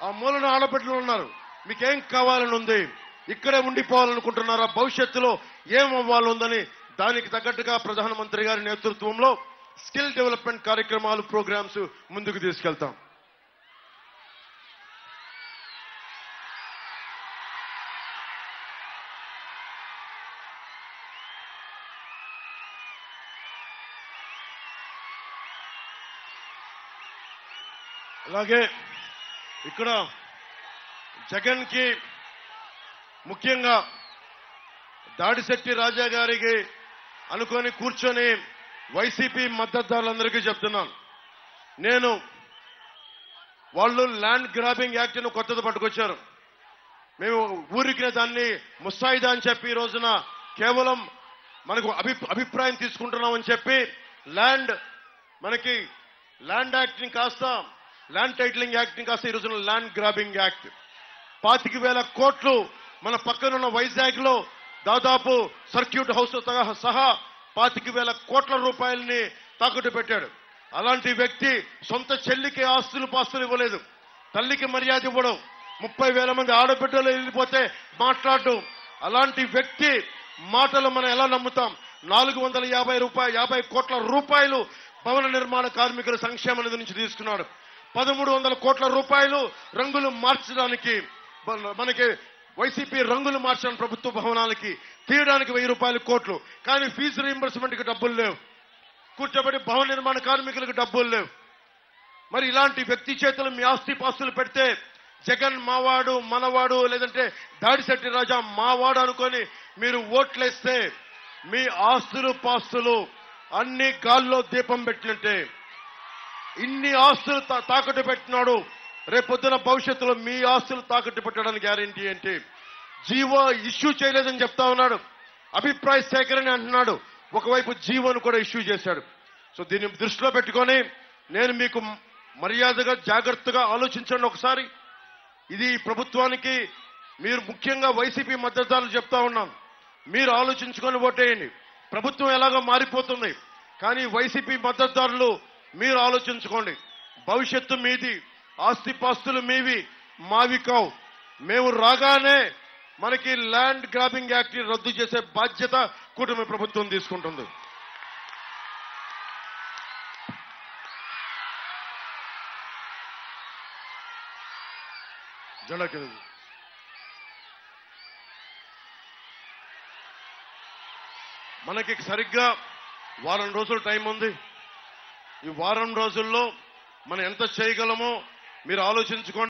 ఆ మూలన ఆడబిడ్డలు ఉన్నారు. మీకేం కావాలని ఉంది, ఇక్కడే ఉండిపోవాలనుకుంటున్నారా, భవిష్యత్తులో ఏమవ్వాలని దానికి తగ్గట్టుగా ప్రధానమంత్రి గారి నేతృత్వంలో స్కిల్ డెవలప్మెంట్ కార్యక్రమాలు, ప్రోగ్రామ్స్ ముందుకు తీసుకెళ్తాం. అలాగే ఇక్కడ జగన్ కి ముఖ్యంగా దాడిశెట్టి రాజా గారికి అనుకొని కూర్చొని వైసీపీ మద్దతుదారులందరికీ చెప్తున్నాను, నేను వాళ్ళు ల్యాండ్ గ్రాబింగ్ యాక్ట్ ను కొత్తది పట్టుకొచ్చారు. మేము ఊరికి దాన్ని ముసాయిదా అని చెప్పి ఈ రోజున కేవలం మనకు అభిప్రాయం తీసుకుంటున్నామని చెప్పి మనకి ల్యాండ్ యాక్ట్ ని కాస్త ల్యాండ్ టైటిలింగ్ యాక్ట్ ని కాస్త ఈ రోజున ల్యాండ్ గ్రాబింగ్ యాక్ట్ 25,000 కోట్లు మన పక్కనున్న వైజాగ్ లో దాదాపు సర్క్యూట్ హౌస్ సహా 25,000 కోట్ల రూపాయలని తాకట్టు పెట్టాడు. అలాంటి వ్యక్తి సొంత చెల్లికి ఆస్తులు పాస్తులు ఇవ్వలేదు, తల్లికి మర్యాద ఇవ్వడం, 30,000 మంది ఆడబిడ్డలు వెళ్ళిపోతే మాట్లాడడం. అలాంటి వ్యక్తి మాటలు మనం ఎలా నమ్ముతాం? 450 కోట్ల రూపాయలు భవన నిర్మాణ కార్మికుల సంక్షేమ నిధి నుంచి తీసుకున్నాడు. 1,300 కోట్ల రూపాయలు రంగులు మార్చడానికి, మనకి వైసీపీ రంగులు మార్చడానికి ప్రభుత్వ భవనాలకి తీయడానికి 1,000 కోట్లు. కానీ ఫీజు రీయింబర్స్మెంట్ కి డబ్బులు లేవు, కూర్చోబెట్టి భవన నిర్మాణ కార్మికులకు డబ్బులు లేవు. మరి ఇలాంటి వ్యక్తి చేతులు మీ ఆస్తి పాస్తులు పెడితే జగన్ మావాడు మనవాడు, లేదంటే దాడిశెట్టి రాజా మావాడు అనుకొని మీరు ఓట్లేస్తే మీ ఆస్తులు పాస్తులు అన్ని గాల్లో దీపం పెట్టినట్టే. ఇన్ని ఆస్తులు తాకట్టు పెట్టినాడు, రేపొద్దున భవిష్యత్తులో మీ ఆస్తులు తాకట్టు పెట్టడానికి గ్యారెంటీ ఏంటి? జీవో ఇష్యూ చేయలేదని చెప్తా ఉన్నాడు, అభిప్రాయ సేకరణ అంటున్నాడు, ఒకవైపు జీవోను కూడా ఇష్యూ చేశాడు. సో దీన్ని దృష్టిలో పెట్టుకొని నేను మీకు మర్యాదగా జాగ్రత్తగా ఆలోచించండి ఒకసారి. ఇది ప్రభుత్వానికి మీరు ముఖ్యంగా వైసీపీ మద్దతుదారులు చెప్తా ఉన్నాం, మీరు ఆలోచించుకొని ఓటేయండి. ప్రభుత్వం ఎలాగో మారిపోతుంది, కానీ వైసీపీ మద్దతుదారులు మీరు ఆలోచించుకోండి. భవిష్యత్తు మీది, ఆస్తిపాస్తులు మీవి, మావి కావు. మేము రాగానే మనకి ల్యాండ్ గ్రాబింగ్ యాక్ట్ రద్దు చేసే బాధ్యత కూటమి ప్రభుత్వం తీసుకుంటుంది. మనకి సరిగ్గా వారం రోజులు టైం ఉంది. ఈ వారం రోజుల్లో మనం ఎంత చేయగలమో మీరు ఆలోచించుకోండి.